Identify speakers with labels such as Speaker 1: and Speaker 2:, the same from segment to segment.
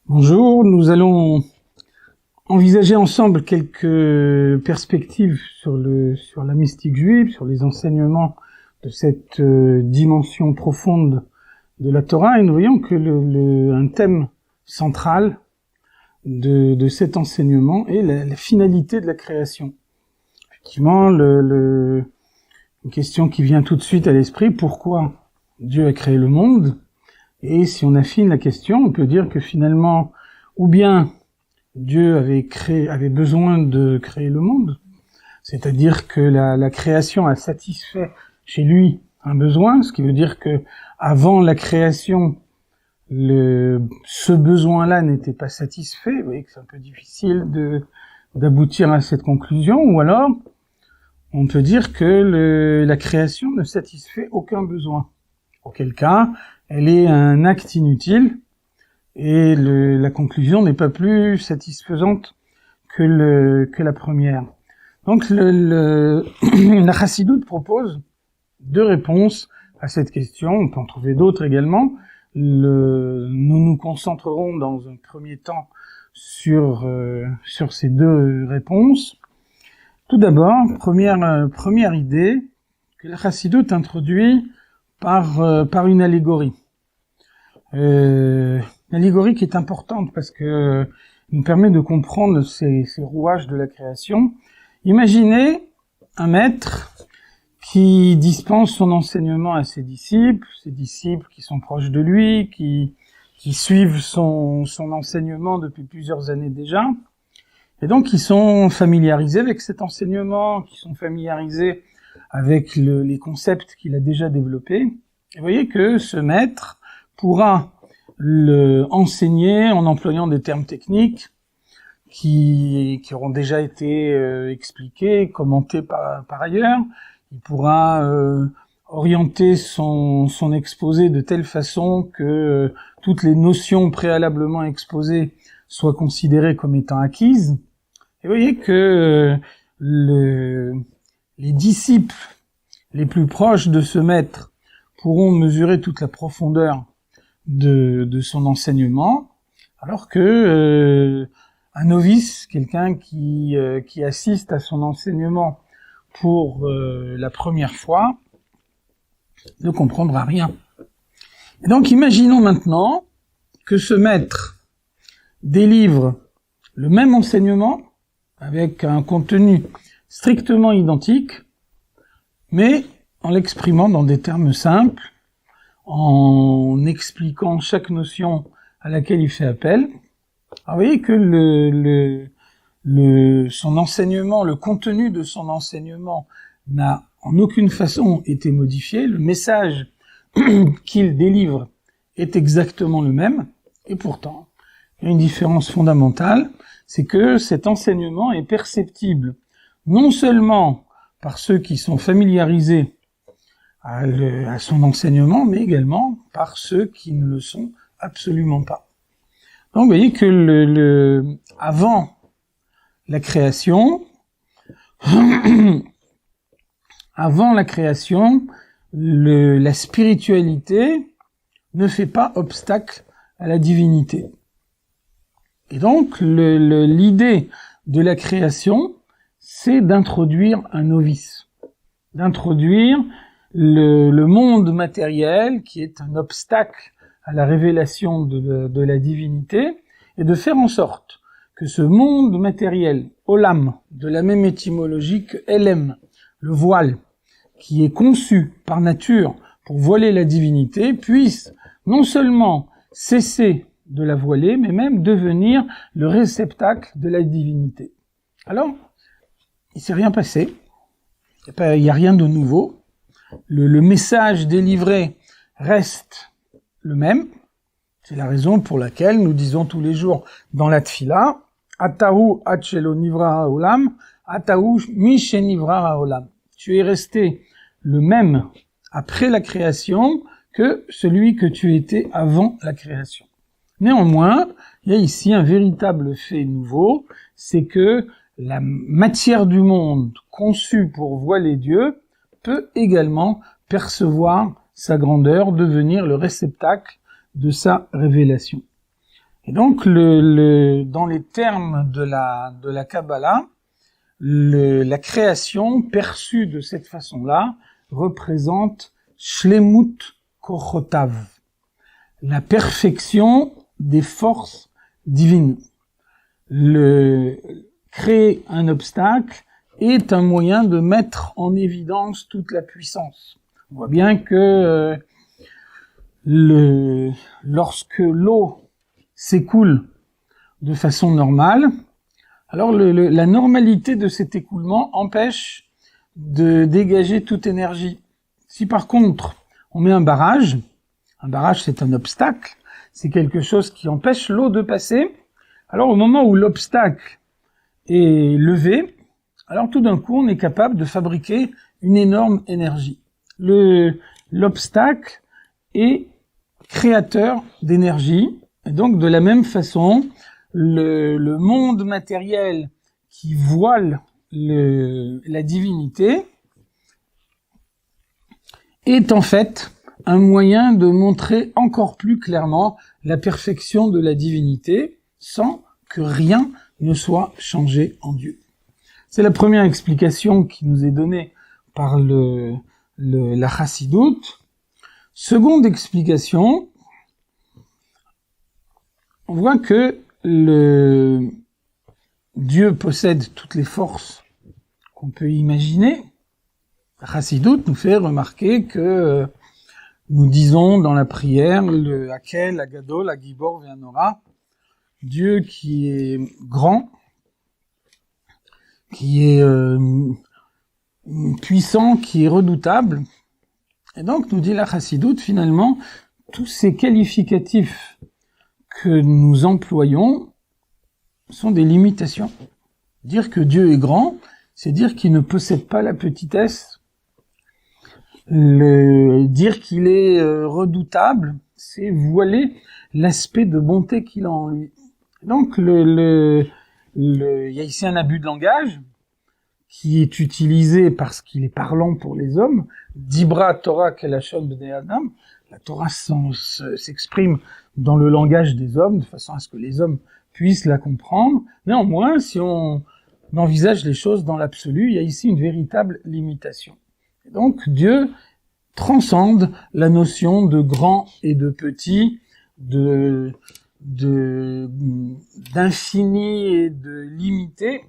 Speaker 1: Bonjour, nous allons envisager ensemble quelques perspectives sur la mystique juive, sur les enseignements de cette dimension profonde de la Torah, et nous voyons que un thème central de cet enseignement est la finalité de la création. Effectivement, une question qui vient tout de suite à l'esprit, pourquoi Dieu a créé le monde? Et si on affine la question, on peut dire que finalement, ou bien Dieu avait besoin de créer le monde, c'est-à-dire que la création a satisfait chez lui un besoin, ce qui veut dire que avant la création, ce besoin-là n'était pas satisfait. Vous voyez que c'est un peu difficile d'aboutir à cette conclusion, ou alors on peut dire que la création ne satisfait aucun besoin. Auquel cas, elle est un acte inutile et la conclusion n'est pas plus satisfaisante que la première. Donc la Chassidoute propose deux réponses à cette question. On peut en trouver d'autres également. Nous nous concentrerons dans un premier temps sur ces deux réponses. Tout d'abord, première idée que la Chassidoute introduit par une allégorie. L'allégorie qui est importante parce que nous permet de comprendre ces rouages de la création. Imaginez un maître qui dispense son enseignement à ses disciples qui sont proches de lui, qui suivent son enseignement depuis plusieurs années déjà, et donc qui sont familiarisés avec cet enseignement, qui sont familiarisés avec les concepts qu'il a déjà développés. Et vous voyez que ce maître pourra enseigner en employant des termes techniques qui auront déjà été expliqués, commentés par ailleurs. Il pourra orienter son exposé de telle façon que toutes les notions préalablement exposées soient considérées comme étant acquises. Et vous voyez que les disciples les plus proches de ce maître pourront mesurer toute la profondeur de son enseignement, alors que un novice, quelqu'un qui assiste à son enseignement pour la première fois, ne comprendra rien. Et donc imaginons maintenant que ce maître délivre le même enseignement avec un contenu strictement identique, mais en l'exprimant dans des termes simples, en expliquant chaque notion à laquelle il fait appel. Alors, vous voyez que son enseignement, le contenu de son enseignement n'a en aucune façon été modifié. Le message qu'il délivre est exactement le même, et pourtant, il y a une différence fondamentale, c'est que cet enseignement est perceptible non seulement par ceux qui sont familiarisés à son enseignement, mais également par ceux qui ne le sont absolument pas. Donc vous voyez que avant la création, la spiritualité ne fait pas obstacle à la divinité. Et donc l'idée de la création, c'est d'introduire un novice, d'introduire le monde matériel qui est un obstacle à la révélation de la divinité, et de faire en sorte que ce monde matériel, olam, de la même étymologie que elem, le voile, qui est conçu par nature pour voiler la divinité, puisse non seulement cesser de la voiler, mais même devenir le réceptacle de la divinité. Alors, il s'est rien passé, il n'y a rien de nouveau, le message délivré reste le même. C'est la raison pour laquelle nous disons tous les jours dans la tfila, Atahu ad shelo nivra haolam, Atahu mi shenivra haolam. Tu es resté le même après la création que celui que tu étais avant la création. Néanmoins, il y a ici un véritable fait nouveau, c'est que la matière du monde conçue pour voiler Dieu peut également percevoir sa grandeur, devenir le réceptacle de sa révélation. Et donc, dans les termes de la Kabbalah, la création perçue de cette façon-là représente Shlemut Kochotav, la perfection des forces divines. Créer un obstacle est un moyen de mettre en évidence toute la puissance. On voit bien que lorsque l'eau s'écoule de façon normale, alors la normalité de cet écoulement empêche de dégager toute énergie. Si par contre on met un barrage c'est un obstacle, c'est quelque chose qui empêche l'eau de passer, alors au moment où l'obstacle est levé, alors tout d'un coup on est capable de fabriquer une énorme énergie. L'obstacle est créateur d'énergie, et donc de la même façon, le monde matériel qui voile la divinité est en fait un moyen de montrer encore plus clairement la perfection de la divinité sans que rien ne soit changé en Dieu. C'est la première explication qui nous est donnée par la Chassidoute. Seconde explication, on voit que Dieu possède toutes les forces qu'on peut imaginer. La Chassidoute nous fait remarquer que nous disons dans la prière le Hakel, Agadol, Agibor, Ve'anora, Dieu qui est grand, qui est puissant, qui est redoutable. Et donc, nous dit la Chassidoute, finalement, tous ces qualificatifs que nous employons sont des limitations. Dire que Dieu est grand, c'est dire qu'il ne possède pas la petitesse. Dire qu'il est redoutable, c'est voiler l'aspect de bonté qu'il a en lui. Donc, il y a ici un abus de langage qui est utilisé parce qu'il est parlant pour les hommes. Dibra Torah kelashon bnei Adam. La Torah s'exprime dans le langage des hommes, de façon à ce que les hommes puissent la comprendre. Néanmoins, si on envisage les choses dans l'absolu, il y a ici une véritable limitation. Et donc, Dieu transcende la notion de grand et de petit, d'infini et de limité.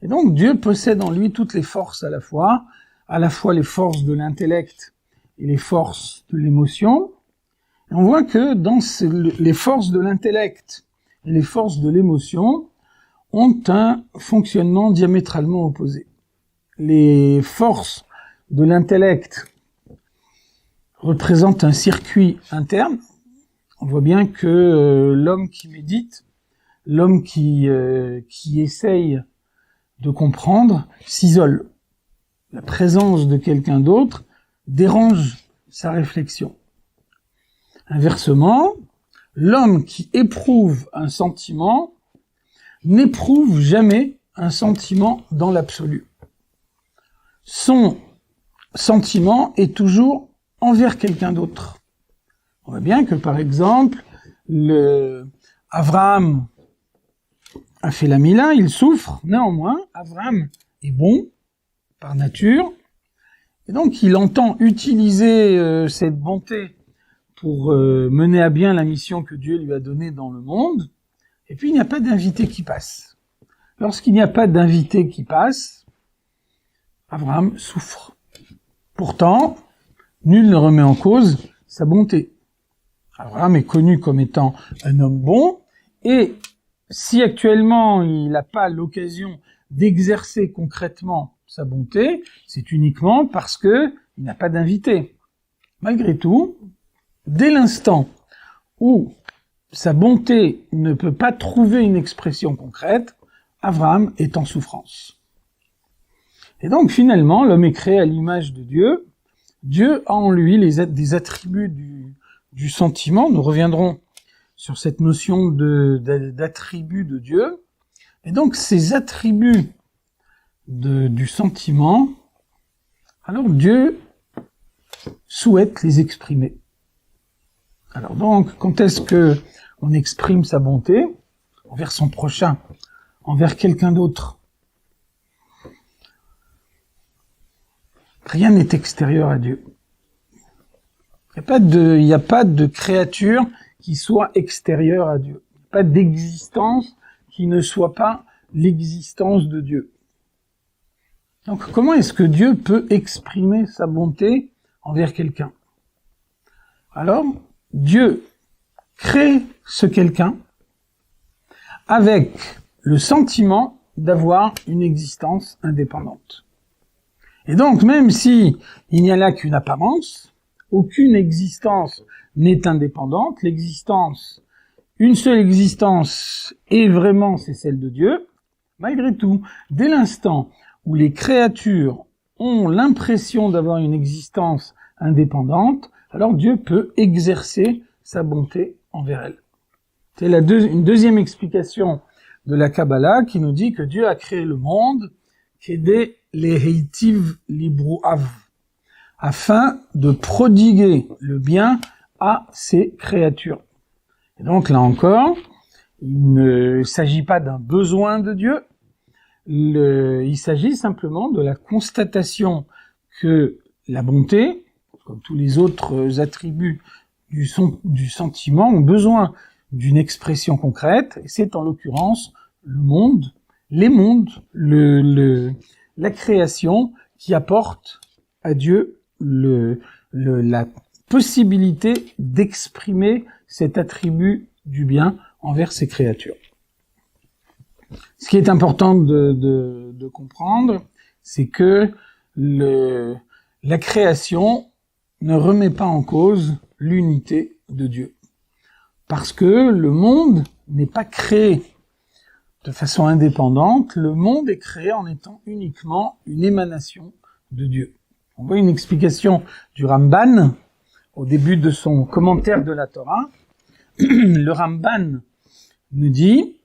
Speaker 1: Et donc, Dieu possède en lui toutes les forces à la fois les forces de l'intellect et les forces de l'émotion. Et on voit que dans les forces de l'intellect et les forces de l'émotion ont un fonctionnement diamétralement opposé. Les forces de l'intellect représentent un circuit interne. On voit bien que l'homme qui médite, l'homme qui essaye de comprendre, s'isole. La présence de quelqu'un d'autre dérange sa réflexion. Inversement, l'homme qui éprouve un sentiment n'éprouve jamais un sentiment dans l'absolu. Son sentiment est toujours envers quelqu'un d'autre. On voit bien que, par exemple, Abraham a fait la Mila, il souffre, néanmoins, Abraham est bon, par nature, et donc il entend utiliser cette bonté pour mener à bien la mission que Dieu lui a donnée dans le monde, et puis il n'y a pas d'invité qui passe. Lorsqu'il n'y a pas d'invité qui passe, Abraham souffre. Pourtant, nul ne remet en cause sa bonté. Abraham est connu comme étant un homme bon, et si actuellement il n'a pas l'occasion d'exercer concrètement sa bonté, c'est uniquement parce que il n'a pas d'invité. Malgré tout, dès l'instant où sa bonté ne peut pas trouver une expression concrète, Abraham est en souffrance. Et donc finalement, l'homme est créé à l'image de Dieu. Dieu a en lui des attributs du sentiment. Nous reviendrons sur cette notion d'attributs de Dieu. Et donc ces attributs du sentiment, alors Dieu souhaite les exprimer. Alors donc, quand est-ce que on exprime sa bonté envers son prochain, envers quelqu'un d'autre. Rien n'est extérieur à Dieu. Il n'y a pas de créature qui soit extérieure à Dieu. Pas d'existence qui ne soit pas l'existence de Dieu. Donc, comment est-ce que Dieu peut exprimer sa bonté envers quelqu'un? Alors, Dieu crée ce quelqu'un avec le sentiment d'avoir une existence indépendante. Et donc, même si il n'y a là qu'une apparence, aucune existence n'est indépendante, une seule existence est vraiment, c'est celle de Dieu. Malgré tout, dès l'instant où les créatures ont l'impression d'avoir une existence indépendante, alors Dieu peut exercer sa bonté envers elles. C'est une deuxième explication de la Kabbalah qui nous dit que Dieu a créé le monde, qu'aider les heitiv libruav, afin de prodiguer le bien à ses créatures. Et donc là encore, il ne s'agit pas d'un besoin de Dieu, il s'agit simplement de la constatation que la bonté, comme tous les autres attributs du sentiment, ont besoin d'une expression concrète, et c'est en l'occurrence le monde, les mondes, la création qui apporte à Dieu la possibilité d'exprimer cet attribut du bien envers ses créatures. Ce qui est important de comprendre, c'est que la création ne remet pas en cause l'unité de Dieu. Parce que le monde n'est pas créé de façon indépendante, le monde est créé en étant uniquement une émanation de Dieu. On voit une explication du Ramban au début de son commentaire de la Torah. Le Ramban nous dit,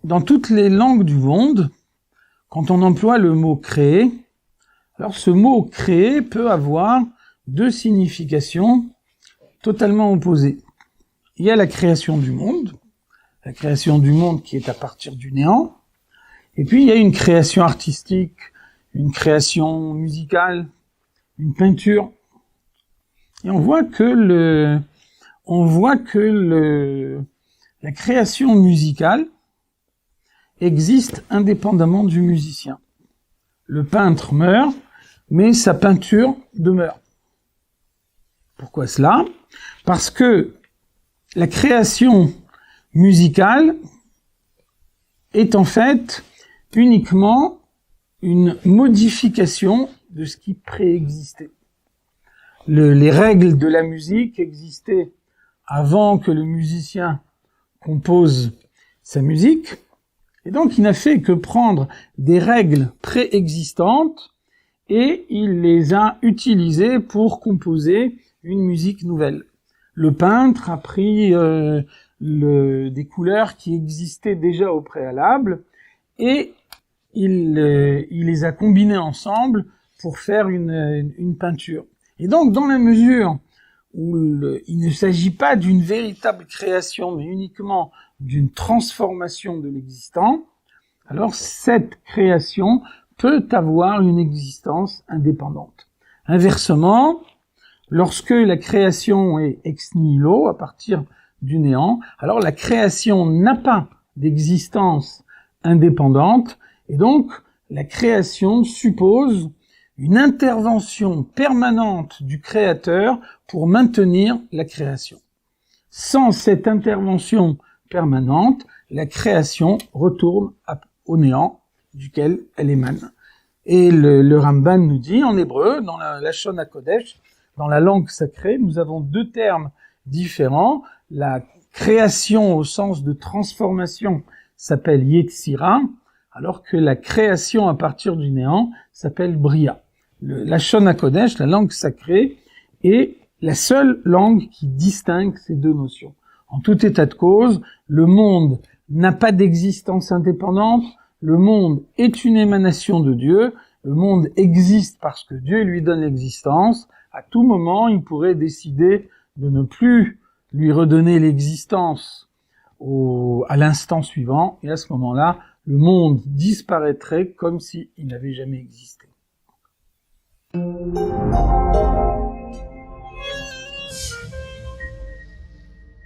Speaker 1: dans toutes les langues du monde, quand on emploie le mot créer, alors ce mot créer peut avoir deux significations totalement opposées. Il y a la création du monde qui est à partir du néant, et puis il y a une création artistique, une création musicale, une peinture. Et on voit que la création musicale existe indépendamment du musicien. Le peintre meurt, mais sa peinture demeure. Pourquoi cela? Parce que la création musicale est en fait uniquement une modification de ce qui préexistait. Les règles de la musique existaient avant que le musicien compose sa musique, et donc il n'a fait que prendre des règles préexistantes et il les a utilisées pour composer une musique nouvelle. Le peintre a pris des couleurs qui existaient déjà au préalable et il les a combinées ensemble pour faire une peinture. Et donc, dans la mesure où il ne s'agit pas d'une véritable création, mais uniquement d'une transformation de l'existant, alors cette création peut avoir une existence indépendante. Inversement, lorsque la création est ex nihilo, à partir du néant, alors la création n'a pas d'existence indépendante, et donc la création suppose une intervention permanente du créateur pour maintenir la création. Sans cette intervention permanente, la création retourne au néant duquel elle émane. Et le Ramban nous dit, en hébreu, dans la Lashon HaKodesh, dans la langue sacrée, nous avons deux termes différents. La création au sens de transformation s'appelle Yetzira, alors que la création à partir du néant s'appelle Bria. La Lashon HaKodesh, la langue sacrée, est la seule langue qui distingue ces deux notions. En tout état de cause, le monde n'a pas d'existence indépendante, le monde est une émanation de Dieu, le monde existe parce que Dieu lui donne l'existence. À tout moment, il pourrait décider de ne plus lui redonner l'existence à l'instant suivant, et à ce moment-là, le monde disparaîtrait comme s'il n'avait jamais existé.